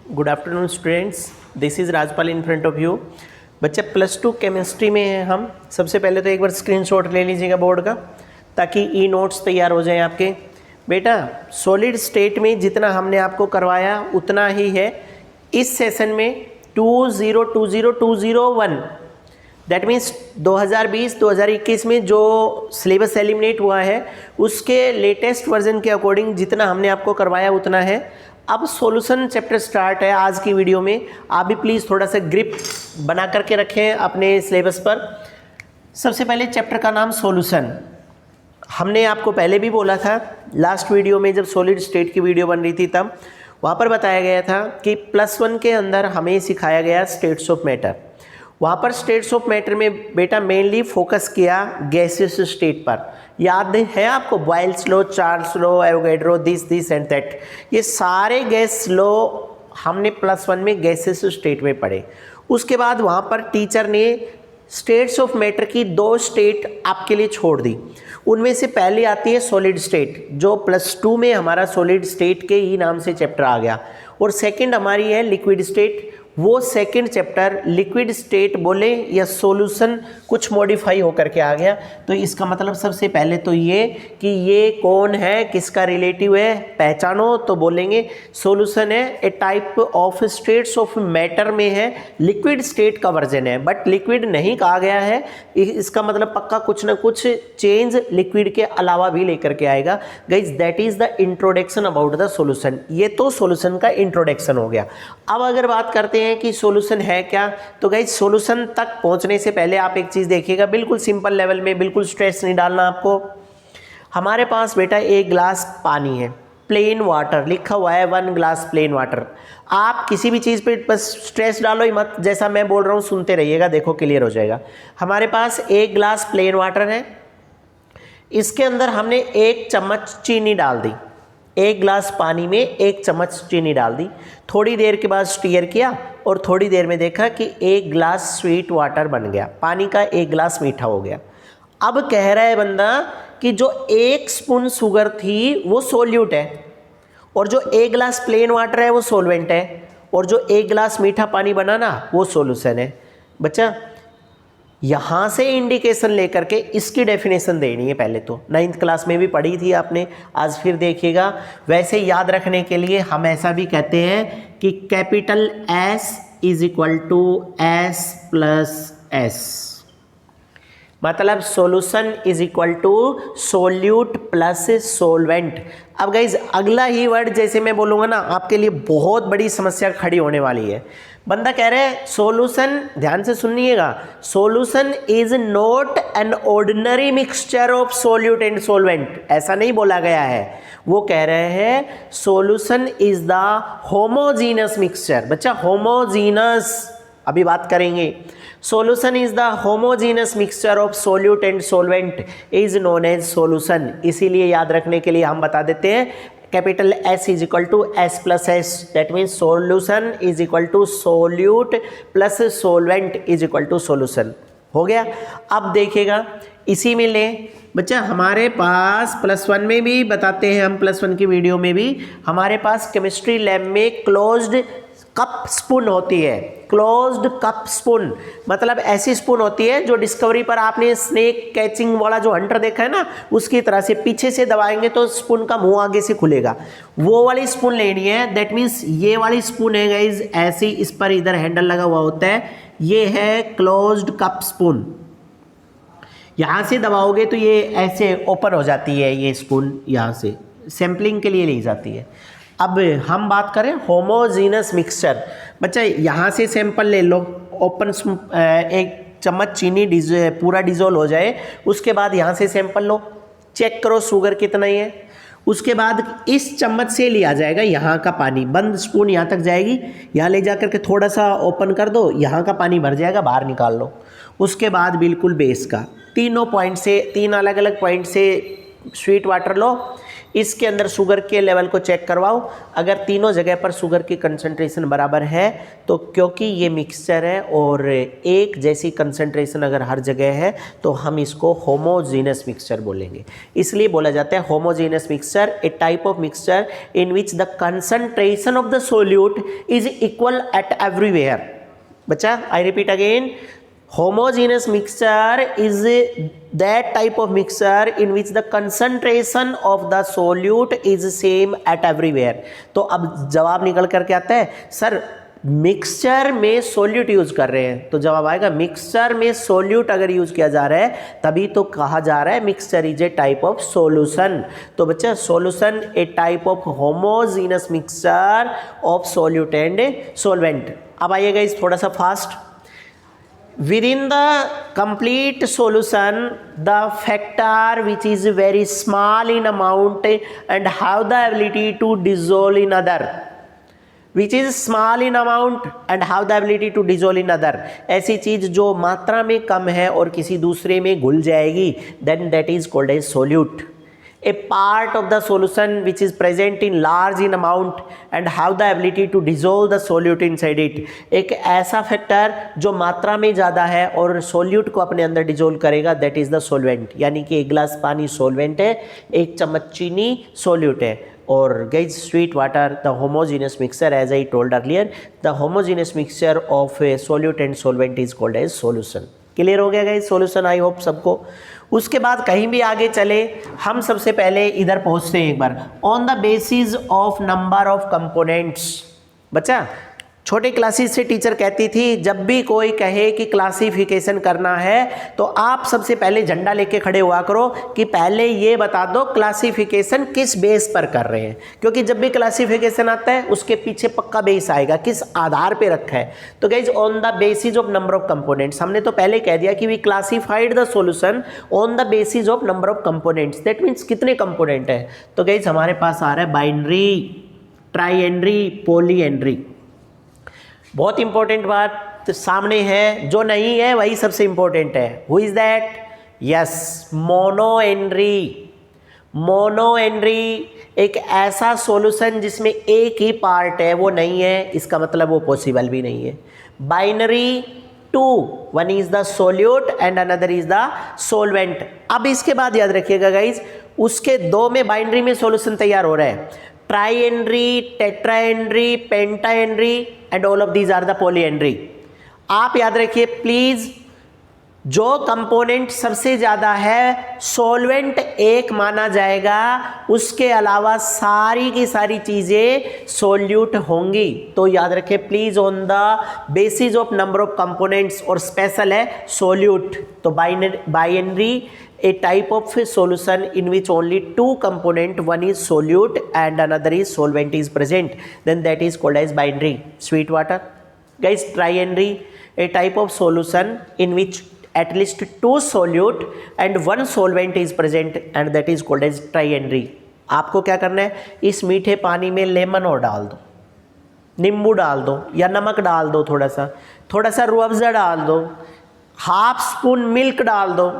Good afternoon students, this is Rajpal in front of you. बच्चे +2 chemistry में हैं हम। सबसे पहले तो एक बार स्क्रीनशॉट ले लीजिएगा बोर्ड का, ताकि ई नोट्स तैयार हो जाएं आपके। बेटा सॉलिड स्टेट में जितना हमने आपको करवाया उतना ही है इस सेशन में 2020-2021। दैट मीन्स 2020-2021 में जो सिलेबस एलिमिनेट हुआ है उसके लेटेस्ट वर्जन के अकॉर्डिंग जितना हमने आपको करवाया उतना है। अब सॉल्यूशन चैप्टर स्टार्ट है आज की वीडियो में। आप भी प्लीज़ थोड़ा सा ग्रिप बना करके रखें अपने सिलेबस पर। सबसे पहले चैप्टर का नाम सॉल्यूशन। हमने आपको पहले भी बोला था, लास्ट वीडियो में जब सॉलिड स्टेट की वीडियो बन रही थी तब वहाँ पर बताया गया था कि +1 के अंदर हमें सिखाया गया स्टेट्स ऑफ मैटर। वहाँ पर स्टेट्स ऑफ मैटर में बेटा मेनली फोकस किया गैसियस स्टेट पर। याद है आपको Boyle's law, Charles law, Avogadro, this and that, ये सारे गैस लॉ हमने +1 में गैसियस स्टेट में पढ़े। उसके बाद वहाँ पर टीचर ने स्टेट्स ऑफ मैटर की 2 स्टेट आपके लिए छोड़ दी। उनमें से पहली आती है सॉलिड स्टेट, जो +2 में हमारा सॉलिड स्टेट के ही नाम से चैप्टर आ गया, और सेकंड हमारी है लिक्विड स्टेट। वो सेकंड चैप्टर लिक्विड स्टेट बोले या सॉल्यूशन कुछ मॉडिफाई होकर के आ गया। तो इसका मतलब सबसे पहले तो ये कि ये कौन है, किसका रिलेटिव है, पहचानो तो बोलेंगे सॉल्यूशन है a type of states of matter में है, लिक्विड स्टेट का वर्जन है, बट लिक्विड नहीं कहा गया है। इसका मतलब पक्का कुछ ना कुछ चेंज लिक्विड के अलावा भी लेकर के आएगा। Guys that is the introduction about the solution. ये तो सॉल्यूशन का इंट्रोडक्शन हो गया। अब अगर बात करते हैं कि सॉल्यूशन है क्या, तो गाइस सॉल्यूशन तक पहुंचने से पहले आप एक चीज देखिएगा, बिल्कुल सिंपल लेवल में, बिल्कुल स्ट्रेस नहीं डालना आपको। हमारे पास बेटा एक ग्लास पानी है, प्लेन वाटर लिखा हुआ है, 1 ग्लास प्लेन वाटर। आप किसी भी चीज़ पे बस स्ट्रेस डालो ही मत, जैसा मैं बोल रहा हूँ सुनते रहिएगा, देखो क्लियर हो जाएगा। हमारे पास 1 ग्लास प्लेन वाटर है, इसके अंदर हमने 1 चम्मच चीनी डाल दी। 1 ग्लास पानी में 1 चम्मच चीनी डाल दी। थोड़ी देर के बाद स्टीयर किया और थोड़ी देर में देखा कि 1 ग्लास स्वीट वाटर बन गया, पानी का 1 ग्लास मीठा हो गया। अब कह रहा है बंदा कि जो 1 स्पून शुगर थी वो सोल्यूट है, और जो 1 ग्लास प्लेन वाटर है वो सोलवेंट है, और जो 1 ग्लास मीठा पानी बना ना वो सॉल्यूशन है। बच्चा यहाँ से इंडिकेशन लेकर के इसकी डेफिनेशन देनी है। पहले तो 9th क्लास में भी पढ़ी थी आपने, आज फिर देखिएगा। वैसे याद रखने के लिए हम ऐसा भी कहते हैं कि capital S is equal to S plus S, मतलब solution is equal to solute plus solvent. अब गाइज अगला ही वर्ड जैसे मैं बोलूँगा ना, आपके लिए बहुत बड़ी समस्या खड़ी होने वाली है। बंदा कह रहा है सॉल्यूशन, ध्यान से सुनिएगा, solution is not an ordinary mixture of solute and solvent, ऐसा नहीं बोला गया है। वो कह रहे हैं solution is the homogeneous mixture. बच्चा होमोजीनस अभी बात करेंगे। Solution is the homogeneous mixture of solute and solvent is known as solution. इसीलिए याद रखने के लिए हम बता देते हैं capital S is equal to S plus S, that means solution is equal to solute plus solvent is equal to solution. हो गया। अब देखिएगा इसी में ले बच्चा, हमारे पास +1 में भी बताते हैं हम, +1 की वीडियो में भी हमारे पास केमिस्ट्री लैब में क्लोज्ड कप स्पून होती है। क्लोज्ड कप स्पून मतलब ऐसी स्पून होती है जो डिस्कवरी पर आपने स्नेक कैचिंग वाला जो हंटर देखा है ना, उसकी तरह से पीछे से दबाएंगे तो स्पून का मुंह आगे से खुलेगा, वो वाली स्पून लेनी है। दैट मीन्स ये वाली स्पून है गाइज, ऐसी इस पर इधर हैंडल लगा हुआ होता है, ये है क्लोज्ड कप स्पून। यहाँ से दबाओगे तो ये ऐसे ओपन हो जाती है, ये स्पून यहाँ से सैम्पलिंग के लिए ली जाती है। अब हम बात करें होमोजीनस मिक्सचर। बच्चा यहाँ से सैंपल ले लो, ओपन 1 चम्मच चीनी पूरा डिजोल्व हो जाए, उसके बाद यहाँ से सैंपल लो, चेक करो शुगर कितना ही है। उसके बाद इस चम्मच से लिया जाएगा यहाँ का पानी, बंद स्पून यहाँ तक जाएगी, यहाँ ले जा करके थोड़ा सा ओपन कर दो, यहाँ का पानी भर जाएगा, बाहर निकाल लो। उसके बाद बिल्कुल बेस का 3 अलग अलग पॉइंट से स्वीट वाटर लो, इसके अंदर शुगर के लेवल को चेक करवाओ। अगर तीनों जगह पर शुगर की कंसंट्रेशन बराबर है तो क्योंकि ये मिक्सचर है और एक जैसी कंसंट्रेशन अगर हर जगह है तो हम इसको होमोजीनस मिक्सचर बोलेंगे। इसलिए बोला जाता है homogeneous mixture, a type of mixture in which the concentration of the solute is equal at everywhere. बच्चा, I repeat again, homogeneous mixture is that type of mixture in which the concentration of the solute is same at everywhere। तो अब जवाब निकल करके आता है, sir mixture में solute use कर रहे हैं, तो जवाब आएगा मिक्सचर में सोल्यूट अगर यूज किया जा रहा है तभी तो कहा जा रहा है mixture is a type of solution. तो बच्चा solution A type of homogeneous mixture of solute and solvent. अब आइएगा इस थोड़ा सा fast. Within the complete solution, the factor which is very small in amount and have the ability to dissolve in other, which is small in amount and have the ability to dissolve in other, ऐसी चीज जो मात्रा में कम है और किसी दूसरे में घुल जाएगी, then that is called as solute। A part of the solution which is present in large in amount and have the ability to dissolve the solute inside it, एक ऐसा फैक्टर जो मात्रा में ज़्यादा है और सोल्यूट को अपने अंदर डिजोल्व करेगा, that is the solvent। यानी कि एक गिलास पानी सोलवेंट है, एक चम्मच चीनी सोल्यूट है। और guys sweet water, the homogeneous mixture, as I told earlier, the homogeneous mixture of solute and solvent is called as solution. Clear हो गया गाइज सोल्यूशन, आई होप सबको। उसके बाद कहीं भी आगे चले, हम सबसे पहले इधर पहुंचते हैं एक बार, on the basis of number of components. बच्चा, छोटे क्लासेस से टीचर कहती थी जब भी कोई कहे कि क्लासिफिकेशन करना है तो आप सबसे पहले झंडा लेके खड़े हुआ करो कि पहले ये बता दो क्लासिफिकेशन किस बेस पर कर रहे हैं, क्योंकि जब भी क्लासिफिकेशन आता है उसके पीछे पक्का बेस आएगा, किस आधार पे रखा है। तो guys on the basis of number of components, हमने तो पहले कह दिया कि we classified the solution on the basis of number of components, that means कितने कंपोनेंट है। तो गाइज हमारे पास आ रहा है बाइनरी, ट्राइएनरी, पॉलीएनरी। बहुत इंपॉर्टेंट बात सामने है, जो नहीं है वही सबसे इंपॉर्टेंट है। Who is that? यस, मोनोएनरी। मोनोएनरी एक ऐसा सॉल्यूशन जिसमें एक ही पार्ट है वो नहीं है, इसका मतलब वो पॉसिबल भी नहीं है। Binary two, one is the solute and another is the solvent. अब इसके बाद याद रखिएगा गाइज, उसके दो में बाइनरी में सॉल्यूशन तैयार हो रहा है, trinary, tetranary, pentanary and all of these are the polynary. आप याद रखिए प्लीज, जो कंपोनेंट सबसे ज्यादा है सॉल्वेंट एक माना जाएगा, उसके अलावा सारी की सारी चीजें सोल्यूट होंगी। तो याद रखिए please, on the basis of number of components, और स्पेशल है सोल्यूट। तो binary, a type of solution in which only two component, one is solute and another is solvent is present, then that is called as binary, sweet water. Guys, trienary, a type of solution in which at least two solute and one solvent is present and that is called as trienary। आपको क्या करना है, इस मीठे पानी में lemon और डाल दो, नींबू डाल दो या नमक डाल दो, थोड़ा सा रूह अफ़ज़ा डाल दो, हाफ स्पून मिल्क डाल दो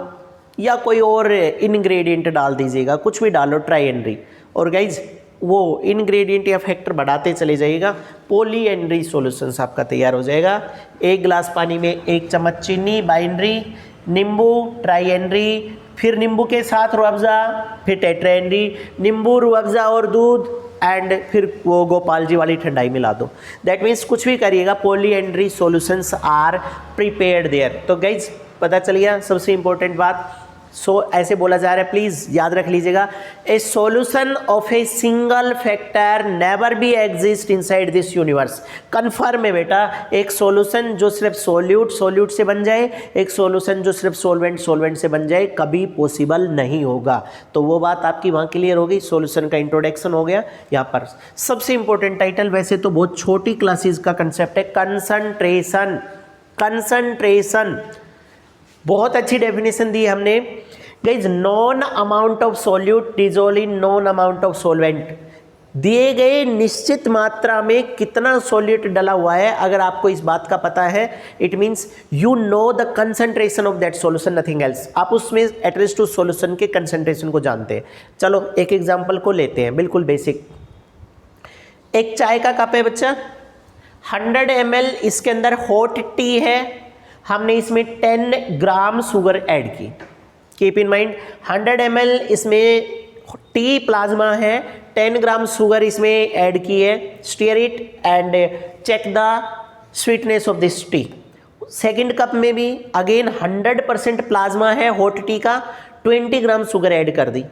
या कोई और इंग्रेडिएंट डाल दीजिएगा, कुछ भी डालो, ट्राइएनरी। और गाइज वो इंग्रेडिएंट या फैक्टर बढ़ाते चले जाइएगा, पॉलीएनरी सॉल्यूशंस आपका तैयार हो जाएगा। एक गिलास पानी में एक चम्मच चीनी, बाइनरी, नींबू, ट्राइएनरी, फिर नींबू के साथ रूह अफ़ज़ा, फिर टेट्राएनरी, नींबू, रूह अफ़ज़ा और दूध, एंड फिर वो गोपाल जी वाली ठंडाई मिला दो। दैट मीन्स कुछ भी करिएगा, पॉलीएनरी सॉल्यूशंस आर प्रिपेयर्ड देयर। तो गाइज पता चल गया सबसे इंपॉर्टेंट बात। ऐसे बोला जा रहा है, प्लीज याद रख लीजिएगा, ए solution of a single factor never be exist inside this universe. Confirm है बेटा, एक सॉल्यूशन जो सिर्फ सोल्यूट से बन जाए, एक सॉल्यूशन जो सिर्फ सोलवेंट से बन जाए, कभी पॉसिबल नहीं होगा। तो वो बात आपकी वहाँ क्लियर हो गई, सॉल्यूशन का इंट्रोडक्शन हो गया। यहाँ पर सबसे इंपॉर्टेंट टाइटल, वैसे तो बहुत छोटी क्लासेस का कंसेप्ट है, कंसंट्रेशन। कंसंट्रेशन बहुत अच्छी डेफिनेशन दी हमने guys, non amount of solute dissolve in non amount of solvent. दिए गए निश्चित मात्रा में कितना सॉल्यूट डला हुआ है, अगर आपको इस बात का पता है, it means you know the concentration of that solution, nothing else. आप उसमें एटलीस्ट टू सॉल्यूशन के कंसंट्रेशन को जानते हैं। चलो एक एग्जांपल को लेते हैं, बिल्कुल बेसिक। एक चाय का कप है बच्चा, 100 ml इसके अंदर हॉट टी है, हमने इसमें 10 ग्राम शुगर ऐड की। कीप इन माइंड 100 ml इसमें टी प्लाज्मा है, 10 ग्राम शुगर इसमें ऐड की है। Stir it and check the sweetness of this tea. Second cup में भी अगेन 100% प्लाज्मा है हॉट टी का, 20 ग्राम शुगर ऐड कर दी।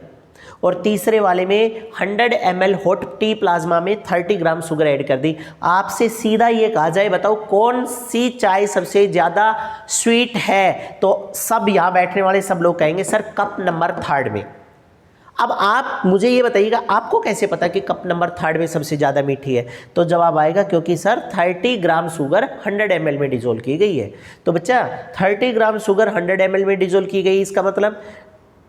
और तीसरे वाले में 100 ml हॉट टी प्लाज्मा में 30 ग्राम शुगर ऐड कर दी। आपसे सीधा ये कहा जाए, बताओ कौन सी चाय सबसे ज़्यादा स्वीट है, तो सब यहाँ बैठने वाले सब लोग कहेंगे सर कप नंबर 3 में। अब आप मुझे ये बताइएगा, आपको कैसे पता कि कप नंबर 3 में सबसे ज़्यादा मीठी है? तो जवाब आएगा क्योंकि सर 30 ग्राम शुगर 100 ml में डिजोल्व की गई है। तो बच्चा 30 ग्राम शुगर 100 ml में डिजोल्व की गई, इसका मतलब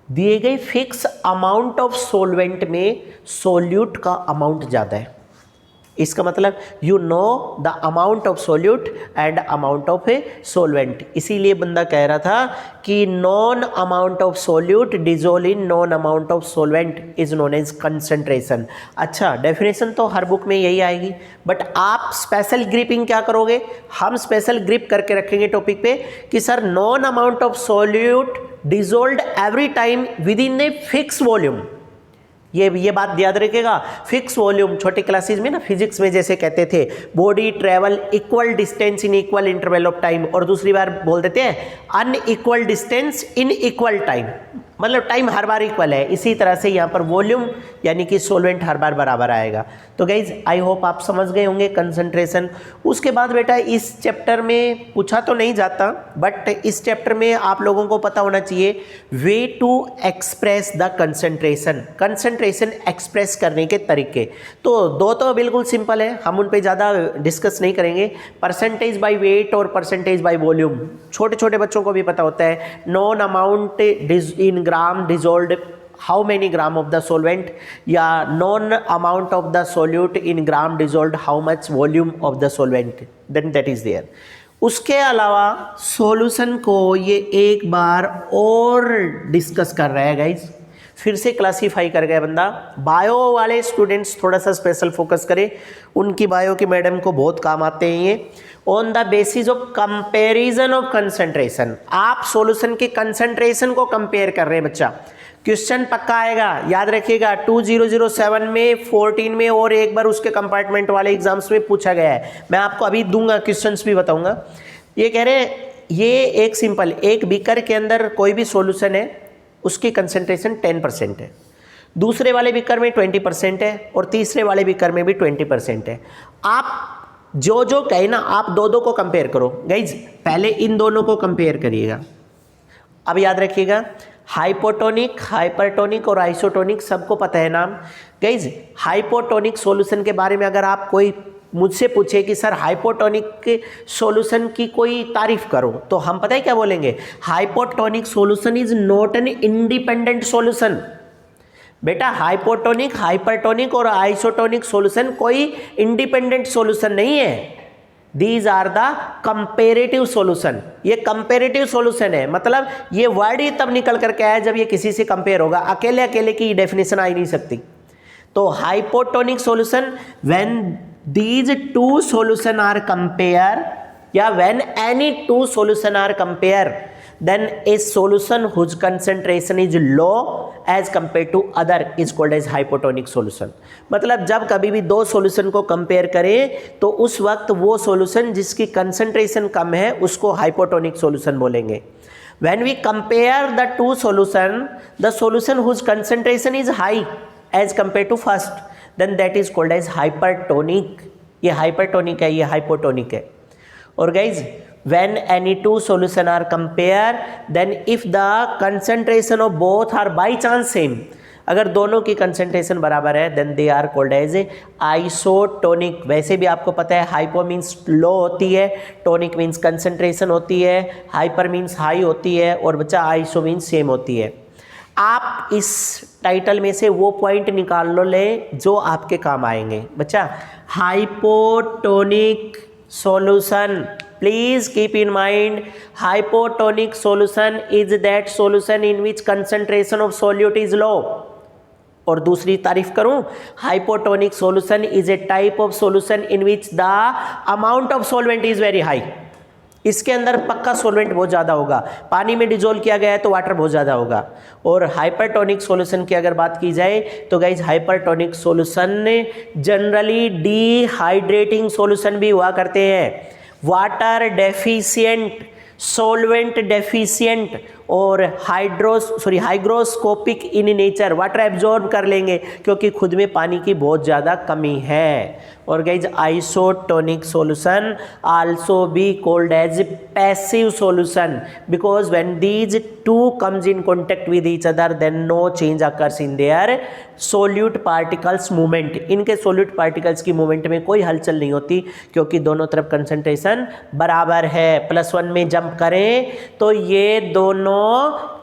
दिए गए फिक्स अमाउंट ऑफ सोलवेंट में सोल्यूट का अमाउंट ज़्यादा है। इसका मतलब you know the amount of solute and amount of A solvent. इसीलिए बंदा कह रहा था कि non amount of solute dissolve in non amount of solvent is known as concentration. अच्छा, डेफिनेशन तो हर बुक में यही आएगी, बट आप स्पेशल ग्रिपिंग क्या करोगे? हम स्पेशल ग्रिप करके रखेंगे टॉपिक पे कि sir non amount of solute dissolved every time with in a fix volume. ये बात याद रखिएगा, फिक्स वॉल्यूम। छोटे क्लासेस में ना फिजिक्स में जैसे कहते थे body travel equal distance in equal interval of time, और दूसरी बार बोल देते हैं unequal distance in equal time, मतलब टाइम हर बार इक्वल है। इसी तरह से यहाँ पर वॉल्यूम यानी कि सोलवेंट हर बार बराबर आएगा। तो गाइज आई होप आप समझ गए होंगे कंसंट्रेशन। उसके बाद बेटा इस चैप्टर में पूछा तो नहीं जाता, बट इस चैप्टर में आप लोगों को पता होना चाहिए way to express the concentration, concentration express करने के तरीके। तो दो तो बिल्कुल सिंपल है, हम उन पे ज़्यादा डिस्कस नहीं करेंगे। परसेंटेज बाय वेट और परसेंटेज बाय वॉल्यूम छोटे छोटे बच्चों को भी पता होता है। Known amount in gram dissolved how many gram of the solvent, या known amount of the solute in gram dissolved how much volume of the solvent, then that is there. उसके अलावा सॉल्यूशन को ये एक बार और डिस्कस कर रहा है गाइज, फिर से क्लासीफाई कर गया बंदा। बायो वाले स्टूडेंट्स थोड़ा सा स्पेशल फोकस करें, उनकी बायो की मैडम को बहुत काम आते हैं ये। On the basis of comparison of concentration, आप सॉल्यूशन के कंसंट्रेशन को कंपेयर कर रहे हैं बच्चा। क्वेश्चन पक्का आएगा, याद रखिएगा 2007 में 14 में और एक बार उसके कंपार्टमेंट वाले एग्जाम्स में पूछा गया है। मैं आपको अभी दूंगा, क्वेश्चंस भी बताऊंगा। ये कह रहे हैं ये एक सिंपल, एक बीकर के अंदर कोई भी सॉल्यूशन है उसकी कंसंट्रेशन 10% है, दूसरे वाले बीकर में 20% है, और तीसरे वाले बीकर में भी 20% है। आप जो जो कहे ना, आप दो को कंपेयर करो गाइज, पहले इन दोनों को कंपेयर करिएगा। अब याद रखिएगा हाइपोटोनिक, हाइपरटोनिक और आइसोटोनिक सबको पता है नाम। गाइज हाइपोटोनिक सॉल्यूशन के बारे में अगर आप कोई मुझसे पूछे कि सर हाइपोटोनिक सॉल्यूशन की कोई तारीफ करो, तो हम पता है क्या बोलेंगे? Hypotonic solution is not an independent solution. बेटा हाइपोटोनिक, हाइपरटोनिक और आइसोटोनिक सॉल्यूशन कोई इंडिपेंडेंट सॉल्यूशन नहीं है। These are the comparative solution. ये कंपेरेटिव सॉल्यूशन है, मतलब ये वर्ड ही तब निकल करके आया जब ये किसी से कंपेयर होगा, अकेले अकेले की डेफिनेशन आ ही नहीं सकती। तो hypotonic solution when these two solution are compare, या when any two solution are compare, then a solution whose concentration is low as compared to other is called as hypotonic solution। मतलब जब कभी भी दो solution को compare करें तो उस वक्त वो सॉल्यूशन जिसकी कंसंट्रेशन कम है उसको हाइपोटोनिक सॉल्यूशन बोलेंगे। when we compare the two solution, the solution whose concentration is high as compared to first, then that is called as hypertonic। ये हाइपरटोनिक है, ये हाइपोटोनिक है। और guys when any two solution are compare, then if the concentration of both are by chance same, अगर दोनों की concentration बराबर है then they are called as isotonic. वैसे भी आपको पता है हाइपो मीन्स लो होती है, टोनिक मीन्स कंसंट्रेशन होती है, हाइपर मीन्स हाई होती है, और बच्चा आइसो मीन्स सेम होती है। आप इस टाइटल में से वो पॉइंट निकाल लो ले जो आपके काम आएंगे बच्चा। Hypotonic solution, please keep in mind, hypotonic solution is that solution in which concentration of solute is low. और दूसरी तारीफ करूं, hypotonic solution is a type of solution in which the amount of solvent is very high. इसके अंदर पक्का solvent बहुत ज़्यादा होगा, पानी में डिजोल्व किया गया है तो वाटर बहुत ज़्यादा होगा। और हाइपरटोनिक सॉल्यूशन की अगर बात की जाए तो guys hypertonic solution generally dehydrating solution भी हुआ करते हैं, वाटर डेफिशिएंट, सॉल्वेंट डेफिशिएंट और hygroscopic in nature, water absorb कर लेंगे क्योंकि खुद में पानी की बहुत ज़्यादा कमी है। और guys isotonic solution also be called as passive solution because when these two comes in contact with each other then no change occurs in their solute particles movement. इनके सोल्यूट पार्टिकल्स की मूवमेंट में कोई हलचल नहीं होती क्योंकि दोनों तरफ कंसंट्रेशन बराबर है। +1 में जंप करें तो ये दोनों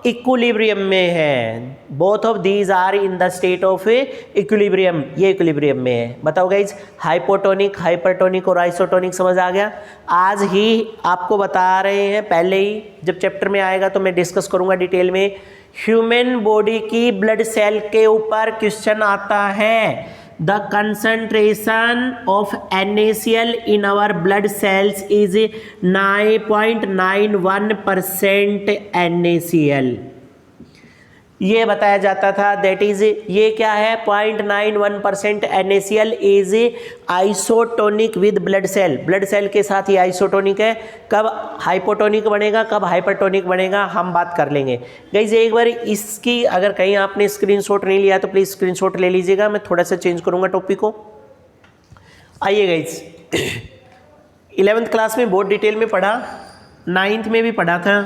इक्विलिब्रियम में है, both of these are in the state of equilibrium, ये इक्विलिब्रियम में है। बताओ गाइज, हाइपोटोनिक, हाइपरटोनिक और आइसोटोनिक समझ आ गया। आज ही आपको बता रहे हैं, पहले ही जब चैप्टर में आएगा तो मैं डिस्कस करूंगा डिटेल में। ह्यूमन बॉडी की ब्लड सेल के ऊपर क्वेश्चन आता है, the concentration of NaCl in our blood cells is 9.91% NaCl। ये बताया जाता था, दैट इज ये क्या है 0.91% NaCl is isotonic with blood cell. Blood cell के साथ ये आइसोटोनिक है। कब हाइपोटोनिक बनेगा, कब हाइपरटोनिक बनेगा, हम बात कर लेंगे। गाइज एक बार इसकी अगर कहीं आपने स्क्रीनशॉट नहीं लिया तो प्लीज़ स्क्रीनशॉट ले लीजिएगा, मैं थोड़ा सा चेंज करूँगा टॉपिक को। आइए गाइज, 11th क्लास में बहुत डिटेल में पढ़ा, 9th में भी पढ़ा था,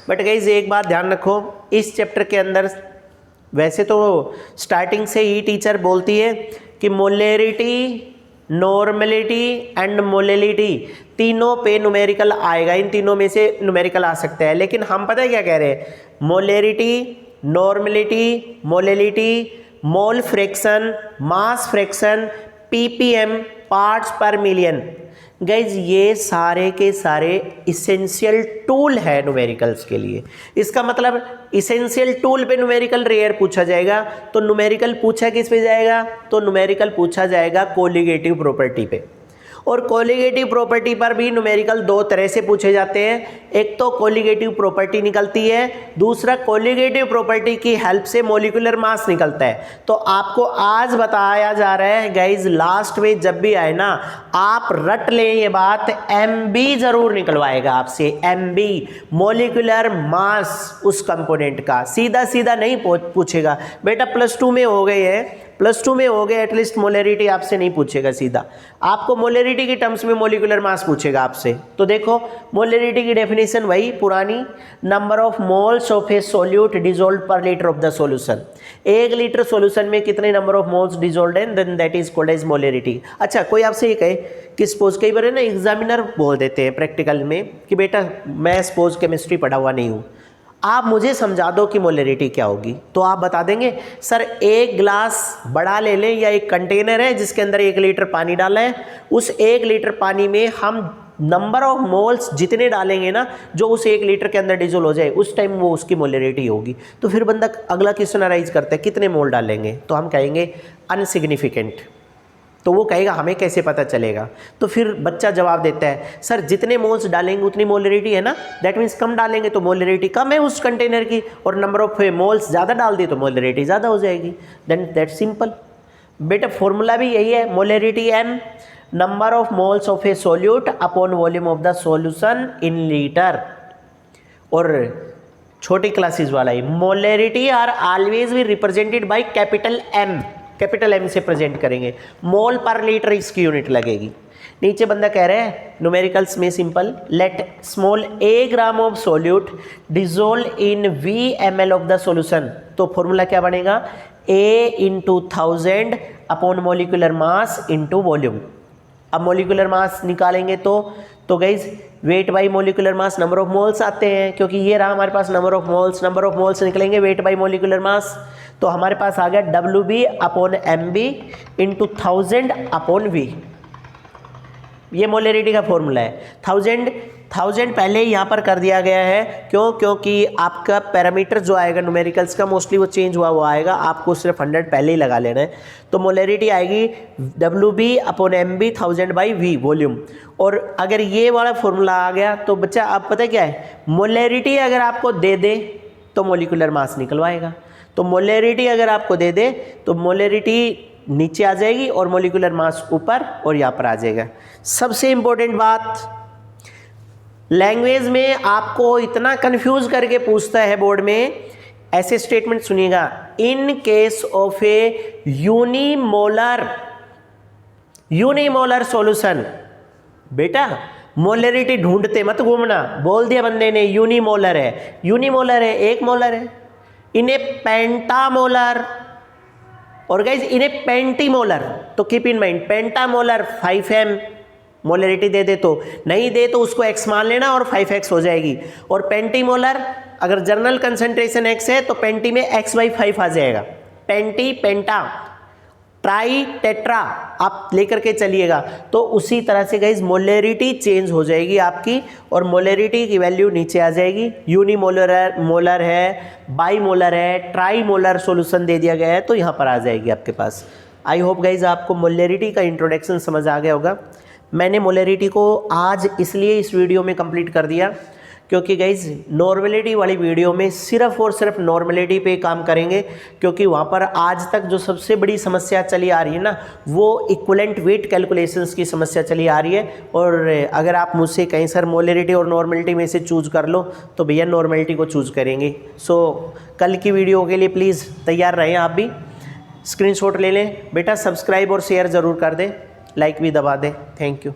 बट गाइज एक बात ध्यान रखो, इस चैप्टर के अंदर वैसे तो स्टार्टिंग से ही टीचर बोलती है कि मोलेरिटी, नॉर्मलिटी एंड मोलेलिटी तीनों पे न्यूमेरिकल आएगा, इन तीनों में से न्यूमेरिकल आ सकता है। लेकिन हम पता है क्या कह रहे हैं, मोलेरिटी, normality, molality, mole fraction, mass fraction, ppm, parts पर मिलियन। गाइज ये सारे के सारे इसेंशियल टूल है न्यूमेरिकल्स के लिए। इसका मतलब इसेंशियल टूल पे न्यूमेरिकल रेयर पूछा जाएगा, तो न्यूमेरिकल पूछा किस पे जाएगा, तो न्यूमेरिकल पूछा जाएगा कोलिगेटिव प्रॉपर्टी पे। और कोलिगेटिव प्रॉपर्टी पर भी न्यूमेरिकल दो तरह से पूछे जाते हैं, एक तो कोलिगेटिव प्रॉपर्टी निकलती है, दूसरा कोलिगेटिव प्रॉपर्टी की हेल्प से मॉलिक्यूलर मास निकलता है। तो आपको आज बताया जा रहा है गाइज, लास्ट में जब भी आए ना आप रट लें ये बात, MB जरूर निकलवाएगा आपसे, MB मॉलिक्यूलर मास उस कंपोनेंट का, सीधा सीधा नहीं पूछेगा बेटा। +2 में हो गए हैं, +2 में हो गए, एटलीस्ट मोलेरिटी आपसे नहीं पूछेगा सीधा, आपको मोलेरिटी के टर्म्स में मॉलिक्यूलर मास पूछेगा आपसे। तो देखो मोलेरिटी की डेफिनेशन वही पुरानी, number of moles of a solute dissolve per litre of the solution. 1 litre solution में कितने नंबर ऑफ मोल्स डिजोल्व है, then that is called as molarity. अच्छा, कोई आपसे ये कहे कि सपोज, कई बार है ना एग्जामिनर बोल देते हैं प्रैक्टिकल में कि बेटा मैं सपोज केमिस्ट्री पढ़ा हुआ नहीं हूँ, आप मुझे समझा दो कि मोलेरिटी क्या होगी, तो आप बता देंगे सर 1 ग्लास बड़ा ले लें या एक कंटेनर है जिसके अंदर 1 लीटर पानी डाला है, उस 1 लीटर पानी में हम नंबर ऑफ मोल्स जितने डालेंगे ना जो उस 1 लीटर के अंदर डिजोल्व हो जाए उस टाइम वो उसकी मोलेरिटी होगी। तो फिर बंदा अगला क्वेश्चन अराइज करता है कितने मोल डालेंगे, तो हम कहेंगे अनसिग्निफिकेंट। तो वो कहेगा हमें कैसे पता चलेगा, तो फिर बच्चा जवाब देता है सर जितने मोल्स डालेंगे उतनी मोलरिटी है ना, दैट मीन्स कम डालेंगे तो मोलरिटी कम है उस कंटेनर की, और नंबर ऑफ मोल्स ज़्यादा डाल दिए तो मोलरिटी ज़्यादा हो जाएगी। देन दैट सिंपल बेटा, फॉर्मूला भी यही है, molarity M number of moles of a solute upon volume of the solution in litre. और छोटी क्लासेस वाला ही, molarity are always be represented by capital M, capital M से प्रेजेंट करेंगे, मोल पर लीटर इसकी यूनिट लगेगी। नीचे बंदा कह रहा है न्यूमेरिकल्स में simple, let small a gram of solute dissolve in V ml of the solution. तो फॉर्मूला क्या बनेगा, A × 1000 upon molecular mass into volume. अब मोलिकुलर मास निकालेंगे तो तो guys weight by molecular mass, number of moles आते हैं, क्योंकि ये रहा हमारे पास नंबर ऑफ मोल्स निकलेंगे वेट बाई मोलिकुलर मास। तो हमारे पास आ गया WB upon MB into 1000 upon V। ये मोलरिटी का फॉर्मूला है। 1000 पहले ही यहाँ पर कर दिया गया है, क्योंकि आपका पैरामीटर जो आएगा न्यूमेरिकल्स का मोस्टली वो चेंज हुआ आएगा, आपको सिर्फ 100 पहले ही लगा लेना है। तो मोलरिटी आएगी WB upon MB 1000 by V volume. और अगर ये वाला फॉर्मूला आ गया तो बच्चा आप पता क्या है, मोलरिटी अगर आपको दे दे तो मोलिकुलर मास निकलवाएगा। तो मोलरिटी अगर आपको दे दे तो मोलरिटी नीचे आ जाएगी और मोलिकुलर मास ऊपर और यहाँ पर आ जाएगा। सबसे इंपॉर्टेंट बात, लैंग्वेज में आपको इतना कंफ्यूज करके पूछता है बोर्ड में, ऐसे स्टेटमेंट सुनिएगा, in case of a unimolar solution. बेटा मोलरिटी ढूंढते मत घूमना, बोल दिया बंदे ने यूनिमोलर है, एक मोलर है। इन्हें पेंटामोलर और गाइज इन्हें पेंटीमोलर, तो keep in mind pentamolar 5m molarity दे दे, तो नहीं दे तो उसको x मान लेना और 5x हो जाएगी। और पेंटीमोलर अगर जर्नल कंसंट्रेशन x है तो पेंटी में x/5 आ जाएगा। पेंटी, पेंटा, ट्राई, टेट्रा आप लेकर के चलिएगा। तो उसी तरह से गाइज मोलरिटी चेंज हो जाएगी आपकी और मोलरिटी की वैल्यू नीचे आ जाएगी। यूनिमोलर है, बाईमोलर है, ट्राईमोलर सॉल्यूशन दे दिया गया है तो यहाँ पर आ जाएगी आपके पास। आई होप गाइज आपको मोलरिटी का इंट्रोडक्शन समझ आ गया होगा। मैंने मोलरिटी को आज इसलिए इस वीडियो में कंप्लीट कर दिया क्योंकि गाइज नॉर्मलिटी वाली वीडियो में सिर्फ और सिर्फ नॉर्मलिटी पे काम करेंगे, क्योंकि वहाँ पर आज तक जो सबसे बड़ी समस्या चली आ रही है ना, वो इक्विवेलेंट वेट कैलकुलेशंस की समस्या चली आ रही है। और अगर आप मुझसे कहीं सर मोलरिटी और नॉर्मलिटी में से चूज़ कर लो तो भैया नॉर्मलिटी को चूज़ करेंगे। सो कल की वीडियो के लिए प्लीज़ तैयार रहें, आप भी स्क्रीनशॉट ले लें। बेटा सब्सक्राइब और शेयर ज़रूर कर दें, लाइक भी दबा दें। Thank you.